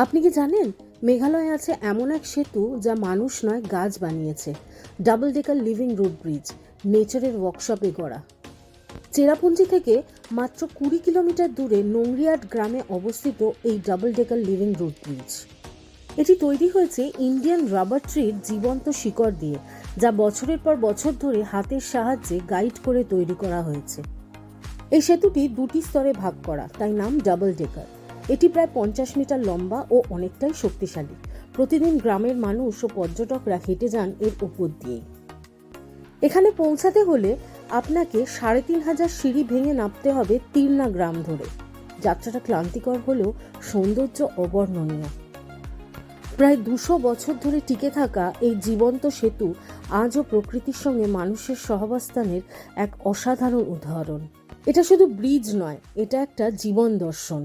আপনি কি জানেন মেঘালয়ে আছে এমন এক সেতু যা মানুষ নয় গাছ বানিয়েছে? Double decker living root bridge, নেচারের ওয়ার্কশপে গড়া। চেরাপুঞ্জি থেকে মাত্র 20 কিলোমিটার দূরে নোংরিয়াট গ্রামে অবস্থিত এই double decker living root bridge. এটি তৈরি হয়েছে ইন্ডিয়ান রাবার ট্রির জীবন্ত শিকড় দিয়ে, যা বছরের পর বছর ধরে হাতের সাহায্যে গাইড করে তৈরি করা হয়েছে। এই সেতুটি দুটি স্তরে ভাগ করা, তাই নাম ডাবল ডেকার। এটি প্রায় 50 মিটার লম্বা ও অনেকটাই শক্তিশালী। প্রতিদিন গ্রামের মানুষ ও পর্যটকরা হেঁটে যান এর উপর দিয়েই। এখানে পৌঁছাতে হলে আপনাকে 3500 সিঁড়ি ভেঙে নামতে হবে তিরনা গ্রাম ধরে। যাত্রাটা ক্লান্তিকর হলেও সৌন্দর্য অবর্ণনীয়। প্রায় 200 বছর ধরে টিকে থাকা এই জীবন্ত সেতু আজও প্রকৃতির সঙ্গে মানুষের সহাবস্থানের এক অসাধারণ উদাহরণ। এটা শুধু ব্রিজ নয়, এটা একটা জীবন দর্শন।